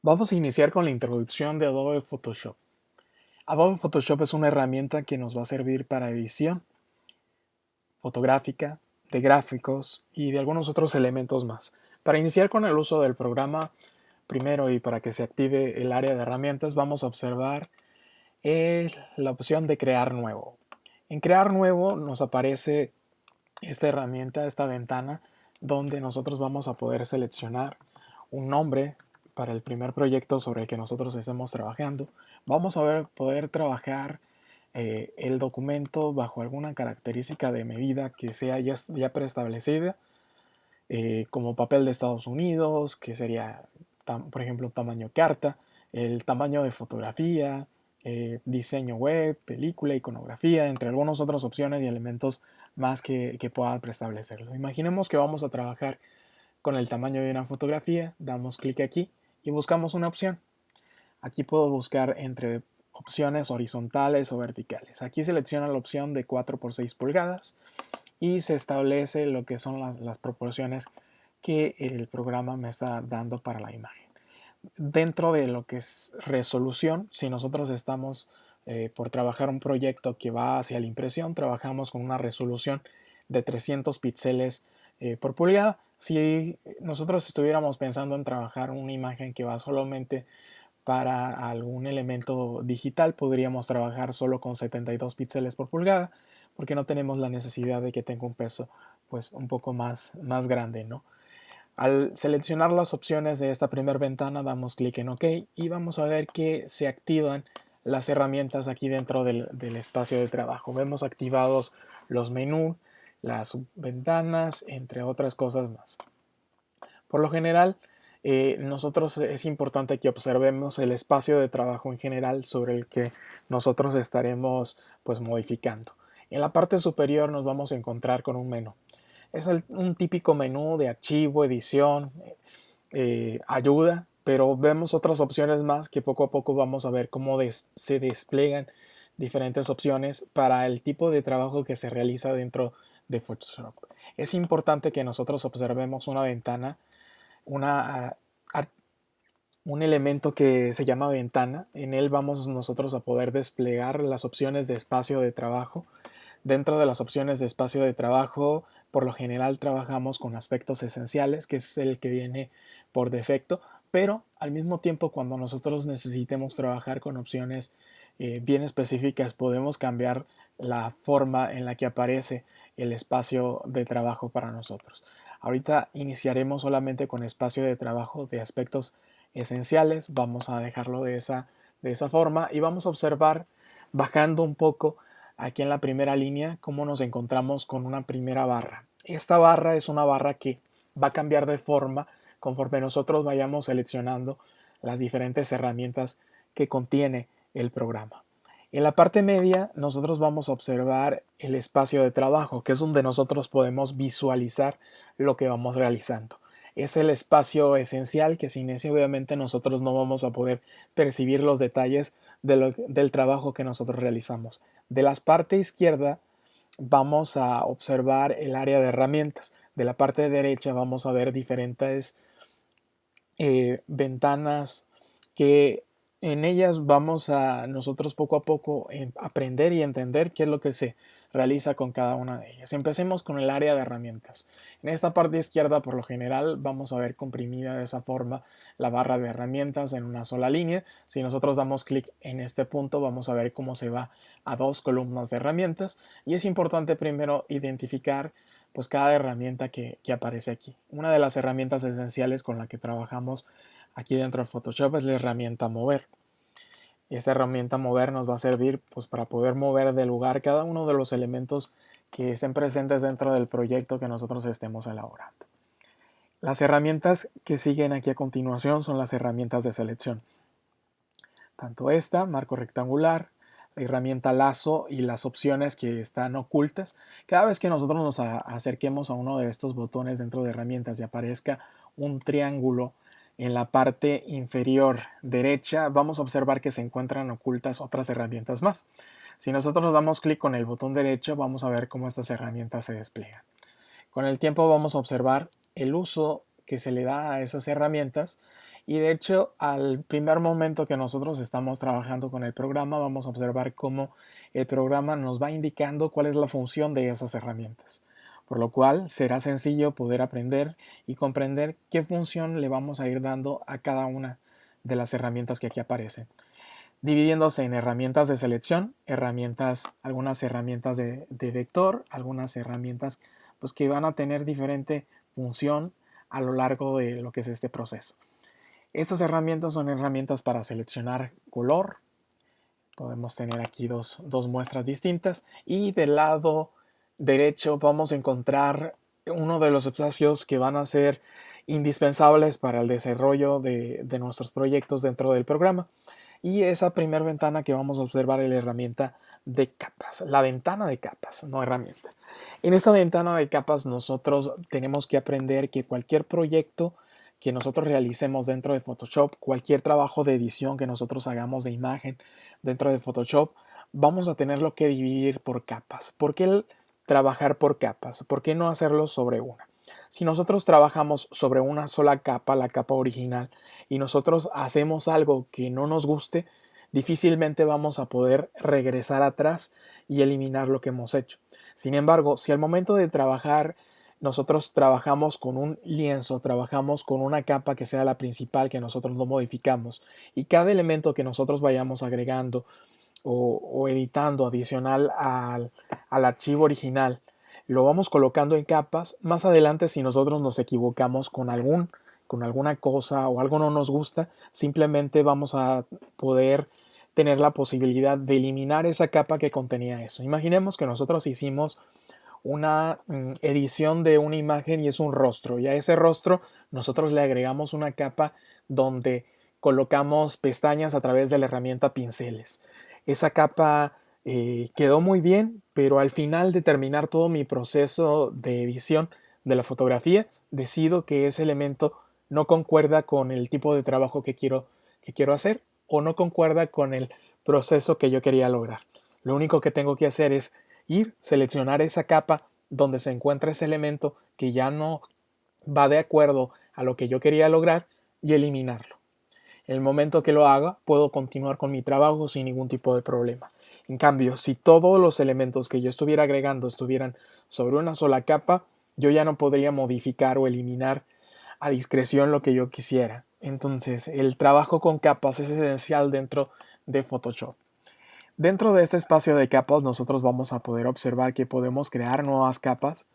Vamos a iniciar con la introducción de Adobe Photoshop. Adobe Photoshop es una herramienta que nos va a servir para edición fotográfica, de gráficos y de algunos otros elementos más. Para iniciar con el uso del programa, primero y para que se active el área de herramientas, vamos a observar la opción de crear nuevo. En crear nuevo nos aparece esta herramienta, esta ventana, donde nosotros vamos a poder seleccionar un nombre para el primer proyecto sobre el que nosotros estemos trabajando. Vamos a poder trabajar el documento bajo alguna característica de medida que sea ya preestablecida, como papel de Estados Unidos, que sería, por ejemplo, tamaño carta, el tamaño de fotografía, diseño web, película, iconografía, entre algunas otras opciones y elementos más que pueda preestablecerlo. Imaginemos que vamos a trabajar con el tamaño de una fotografía, damos clic aquí y buscamos una opción. Aquí puedo buscar entre opciones horizontales o verticales. Aquí selecciona la opción de 4 por 6 pulgadas y se establece lo que son las proporciones que el programa me está dando para la imagen. Dentro de lo que es resolución, si nosotros estamos por trabajar un proyecto que va hacia la impresión, trabajamos con una resolución de 300 píxeles por pulgada. Si nosotros estuviéramos pensando en trabajar una imagen que va solamente para algún elemento digital, podríamos trabajar solo con 72 píxeles por pulgada, porque no tenemos la necesidad de que tenga un peso pues un poco más grande, ¿no? Al seleccionar las opciones de esta primera ventana, damos clic en OK y vamos a ver que se activan las herramientas aquí dentro del espacio de trabajo. Vemos activados los menús, las subventanas, entre otras cosas más. Por lo general, nosotros es importante que observemos el espacio de trabajo en general sobre el que nosotros estaremos pues modificando. En la parte superior nos vamos a encontrar con un menú. Es un típico menú de archivo, edición, ayuda, pero vemos otras opciones más que poco a poco vamos a ver cómo se despliegan diferentes opciones para el tipo de trabajo que se realiza dentro de Photoshop. Es importante que nosotros observemos una ventana, una, un elemento que se llama ventana. En él vamos nosotros a poder desplegar las opciones de espacio de trabajo. Dentro de las opciones de espacio de trabajo, por lo general trabajamos con aspectos esenciales, que es el que viene por defecto, pero al mismo tiempo cuando nosotros necesitemos trabajar con opciones bien específicas, podemos cambiar la forma en la que aparece el espacio de trabajo para nosotros. Ahorita iniciaremos solamente con espacio de trabajo de aspectos esenciales, vamos a dejarlo de esa forma y vamos a observar bajando un poco aquí en la primera línea cómo nos encontramos con una primera barra. Esta barra es una barra que va a cambiar de forma conforme nosotros vayamos seleccionando las diferentes herramientas que contiene el programa. En la parte media nosotros vamos a observar el espacio de trabajo, que es donde nosotros podemos visualizar lo que vamos realizando. Es el espacio esencial que sin ese obviamente nosotros no vamos a poder percibir los detalles del trabajo que nosotros realizamos. De la parte izquierda vamos a observar el área de herramientas. De la parte derecha vamos a ver diferentes ventanas que en ellas vamos a nosotros poco a poco aprender y entender qué es lo que se realiza con cada una de ellas. Empecemos con el área de herramientas. En esta parte izquierda, por lo general, vamos a ver comprimida de esa forma la barra de herramientas en una sola línea. Si nosotros damos clic en este punto, vamos a ver cómo se va a dos columnas de herramientas. Y es importante primero identificar pues cada herramienta que aparece aquí. Una de las herramientas esenciales con la que trabajamos aquí dentro de Photoshop es la herramienta mover. Y esta herramienta mover nos va a servir pues para poder mover de lugar cada uno de los elementos que estén presentes dentro del proyecto que nosotros estemos elaborando. Las herramientas que siguen aquí a continuación son las herramientas de selección. Tanto esta, marco rectangular, la herramienta lazo y las opciones que están ocultas. Cada vez que nosotros nos acerquemos a uno de estos botones dentro de herramientas y aparezca un triángulo en la parte inferior derecha, vamos a observar que se encuentran ocultas otras herramientas más. Si nosotros damos clic con el botón derecho, vamos a ver cómo estas herramientas se despliegan. Con el tiempo vamos a observar el uso que se le da a esas herramientas Y de hecho, al primer momento que nosotros estamos trabajando con el programa, vamos a observar cómo el programa nos va indicando cuál es la función de esas herramientas. Por lo cual será sencillo poder aprender y comprender qué función le vamos a ir dando a cada una de las herramientas que aquí aparecen, dividiéndose en herramientas de selección, algunas herramientas de vector, algunas herramientas pues, que van a tener diferente función a lo largo de lo que es este proceso. Estas herramientas son herramientas para seleccionar color. Podemos tener aquí dos muestras distintas y del lado derecho vamos a encontrar uno de los espacios que van a ser indispensables para el desarrollo de nuestros proyectos dentro del programa. Y esa primera ventana que vamos a observar es la herramienta de capas, la ventana de capas, no herramienta. En esta ventana de capas nosotros tenemos que aprender que cualquier proyecto que nosotros realicemos dentro de Photoshop, cualquier trabajo de edición que nosotros hagamos de imagen dentro de Photoshop, vamos a tenerlo que dividir por capas. ¿Por qué el trabajar por capas? ¿Por qué no hacerlo sobre una? Si nosotros trabajamos sobre una sola capa, la capa original, y nosotros hacemos algo que no nos guste, difícilmente vamos a poder regresar atrás y eliminar lo que hemos hecho. Sin embargo, si al momento de trabajar nosotros trabajamos con un lienzo, trabajamos con una capa que sea la principal que nosotros no modificamos y cada elemento que nosotros vayamos agregando o editando adicional al archivo original lo vamos colocando en capas, más adelante si nosotros nos equivocamos con alguna cosa o algo no nos gusta, simplemente vamos a poder tener la posibilidad de eliminar esa capa que contenía eso. Imaginemos que nosotros hicimos una edición de una imagen y es un rostro, y a ese rostro nosotros le agregamos una capa donde colocamos pestañas a través de la herramienta pinceles. Esa capa quedó muy bien, pero al final de terminar todo mi proceso de edición de la fotografía, decido que ese elemento no concuerda con el tipo de trabajo que quiero hacer o no concuerda con el proceso que yo quería lograr. Lo único que tengo que hacer es seleccionar esa capa donde se encuentra ese elemento que ya no va de acuerdo a lo que yo quería lograr y eliminarlo. En el momento que lo haga, puedo continuar con mi trabajo sin ningún tipo de problema. En cambio, si todos los elementos que yo estuviera agregando estuvieran sobre una sola capa, yo ya no podría modificar o eliminar a discreción lo que yo quisiera. Entonces, el trabajo con capas es esencial dentro de Photoshop. Dentro de este espacio de capas, nosotros vamos a poder observar que podemos crear nuevas capas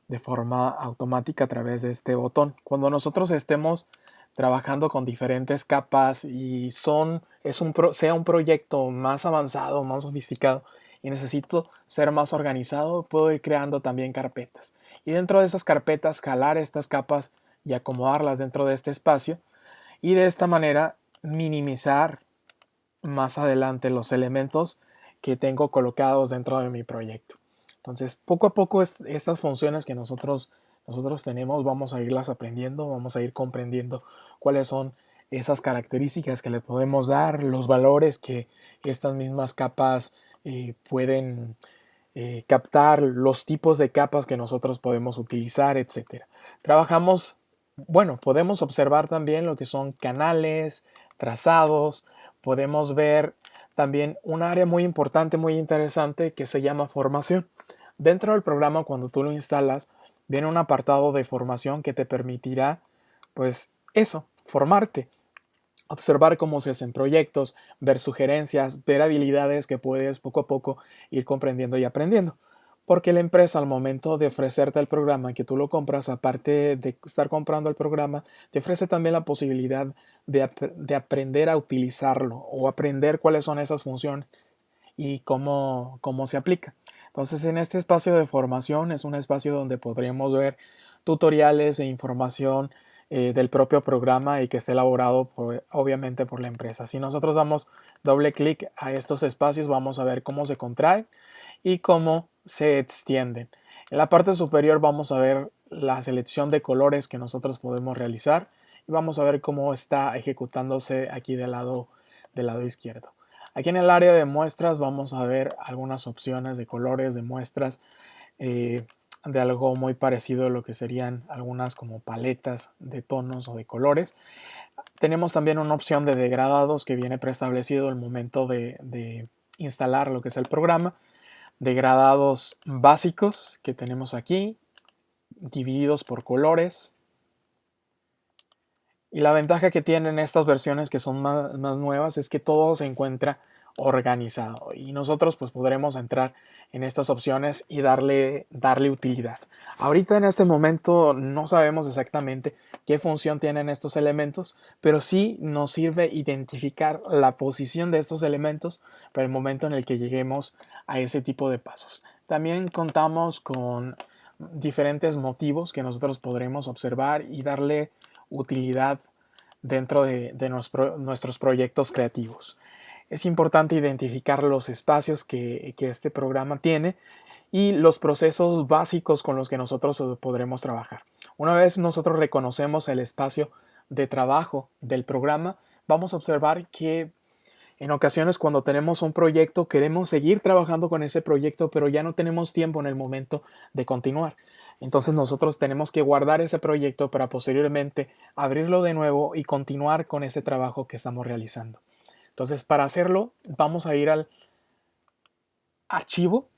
de forma automática a través de este botón. Cuando nosotros estemos trabajando con diferentes capas y sea un proyecto más avanzado, más sofisticado y necesito ser más organizado, puedo ir creando también carpetas. Y dentro de esas carpetas, jalar estas capas y acomodarlas dentro de este espacio y de esta manera minimizar más adelante los elementos que tengo colocados dentro de mi proyecto. Entonces, poco a poco estas funciones que nosotros tenemos, vamos a irlas aprendiendo, vamos a ir comprendiendo cuáles son esas características que le podemos dar, los valores que estas mismas capas pueden captar, los tipos de capas que nosotros podemos utilizar, etcétera. Podemos observar también lo que son canales, trazados, podemos ver también un área muy importante, muy interesante que se llama formación. Dentro del programa, cuando tú lo instalas, viene un apartado de formación que te permitirá, pues eso, formarte, observar cómo se hacen proyectos, ver sugerencias, ver habilidades que puedes poco a poco ir comprendiendo y aprendiendo. Porque la empresa al momento de ofrecerte el programa que tú lo compras, aparte de estar comprando el programa, te ofrece también la posibilidad de aprender a utilizarlo o aprender cuáles son esas funciones y cómo se aplica. Entonces, en este espacio de formación es un espacio donde podremos ver tutoriales e información del propio programa y que esté elaborado obviamente por la empresa. Si nosotros damos doble clic a estos espacios, vamos a ver cómo se contrae y cómo se extienden. En la parte superior vamos a ver la selección de colores que nosotros podemos realizar y vamos a ver cómo está ejecutándose aquí del lado izquierdo. Aquí en el área de muestras vamos a ver algunas opciones de colores de muestras de algo muy parecido a lo que serían algunas como paletas de tonos o de colores. Tenemos también una opción de degradados que viene preestablecido al momento de instalar lo que es el programa. Degradados básicos que tenemos aquí, divididos por colores. Y la ventaja que tienen estas versiones que son más nuevas es que todo se encuentra organizado y nosotros pues podremos entrar en estas opciones y darle utilidad. Ahorita en este momento no sabemos exactamente qué función tienen estos elementos, pero sí nos sirve identificar la posición de estos elementos para el momento en el que lleguemos a ese tipo de pasos. También contamos con diferentes motivos que nosotros podremos observar y darle utilidad dentro de nuestros proyectos creativos. Es importante identificar los espacios que este programa tiene y los procesos básicos con los que nosotros podremos trabajar. Una vez nosotros reconocemos el espacio de trabajo del programa, vamos a observar que en ocasiones cuando tenemos un proyecto queremos seguir trabajando con ese proyecto, pero ya no tenemos tiempo en el momento de continuar. Entonces nosotros tenemos que guardar ese proyecto para posteriormente abrirlo de nuevo y continuar con ese trabajo que estamos realizando. Entonces para hacerlo vamos a ir al archivo,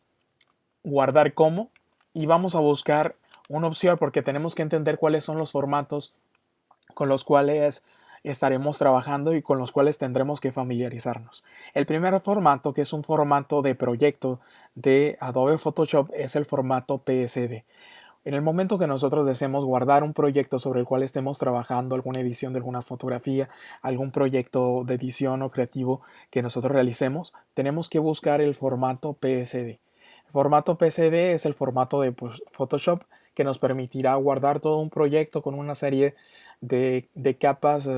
guardar como y vamos a buscar una opción porque tenemos que entender cuáles son los formatos con los cuales estaremos trabajando y con los cuales tendremos que familiarizarnos. El primer formato, que es un formato de proyecto de Adobe Photoshop, es el formato PSD. En el momento que nosotros deseemos guardar un proyecto sobre el cual estemos trabajando, alguna edición de alguna fotografía, algún proyecto de edición o creativo que nosotros realicemos, tenemos que buscar el formato PSD. El formato PSD es el formato de Photoshop que nos permitirá guardar todo un proyecto con una serie de capas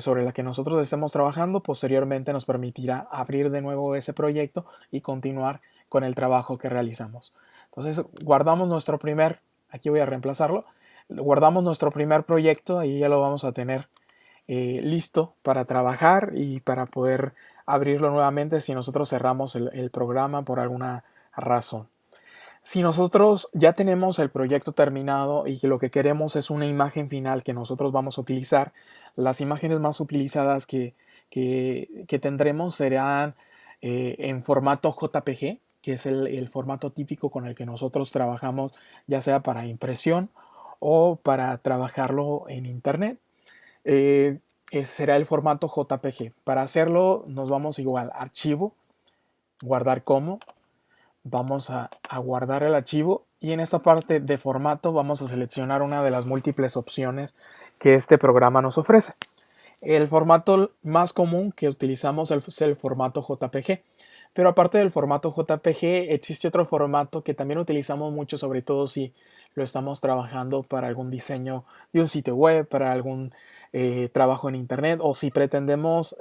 sobre la que nosotros estemos trabajando. Posteriormente nos permitirá abrir de nuevo ese proyecto y continuar con el trabajo que realizamos. Entonces guardamos nuestro primer, aquí voy a reemplazarlo, guardamos nuestro primer proyecto y ya lo vamos a tener listo para trabajar y para poder abrirlo nuevamente si nosotros cerramos el programa por alguna razón. Si nosotros ya tenemos el proyecto terminado y que lo que queremos es una imagen final que nosotros vamos a utilizar, las imágenes más utilizadas que tendremos serán en formato JPG, que es el formato típico con el que nosotros trabajamos, ya sea para impresión o para trabajarlo en internet. Será el formato JPG. Para hacerlo nos vamos igual, archivo, guardar como, vamos a guardar el archivo y en esta parte de formato vamos a seleccionar una de las múltiples opciones que este programa nos ofrece. El formato más común que utilizamos es el formato JPG, pero aparte del formato JPG existe otro formato que también utilizamos mucho, sobre todo si lo estamos trabajando para algún diseño de un sitio web, para algún trabajo en internet o si pretendemos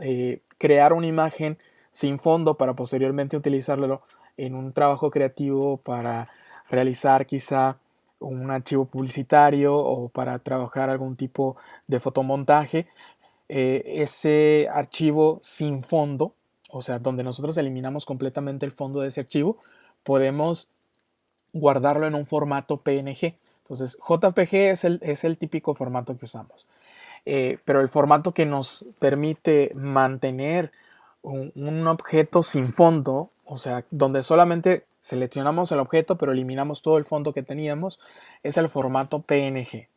crear una imagen sin fondo para posteriormente utilizarlo en un trabajo creativo para realizar quizá un archivo publicitario o para trabajar algún tipo de fotomontaje. Ese archivo sin fondo, o sea, donde nosotros eliminamos completamente el fondo de ese archivo, podemos guardarlo en un formato PNG. Entonces, JPG es el típico formato que usamos. Pero el formato que nos permite mantener un objeto sin fondo, o sea, donde solamente seleccionamos el objeto pero eliminamos todo el fondo que teníamos, es el formato PNG.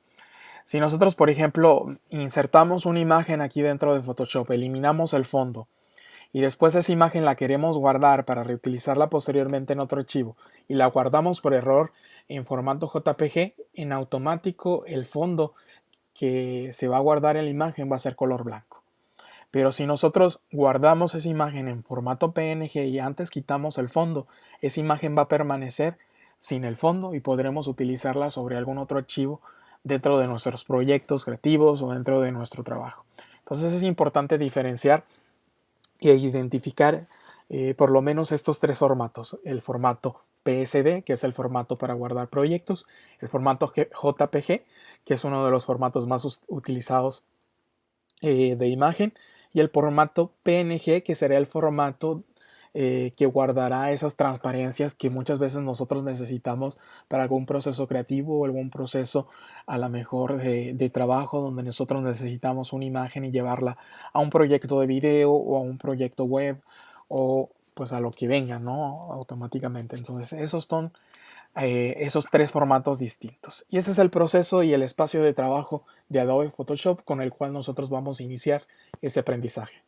Si nosotros, por ejemplo, insertamos una imagen aquí dentro de Photoshop, eliminamos el fondo y después esa imagen la queremos guardar para reutilizarla posteriormente en otro archivo y la guardamos por error en formato JPG, en automático el fondo que se va a guardar en la imagen va a ser color blanco. Pero si nosotros guardamos esa imagen en formato PNG y antes quitamos el fondo, esa imagen va a permanecer sin el fondo y podremos utilizarla sobre algún otro archivo dentro de nuestros proyectos creativos o dentro de nuestro trabajo. Entonces es importante diferenciar e identificar por lo menos estos tres formatos. El formato PSD, que es el formato para guardar proyectos, el formato JPG, que es uno de los formatos más utilizados de imagen, y el formato PNG, que será el formato que guardará esas transparencias que muchas veces nosotros necesitamos para algún proceso creativo o algún proceso a lo mejor de trabajo donde nosotros necesitamos una imagen y llevarla a un proyecto de video o a un proyecto web o pues a lo que venga, ¿no? Automáticamente. Entonces esos son esos tres formatos distintos. Y ese es el proceso y el espacio de trabajo de Adobe Photoshop con el cual nosotros vamos a iniciar este aprendizaje.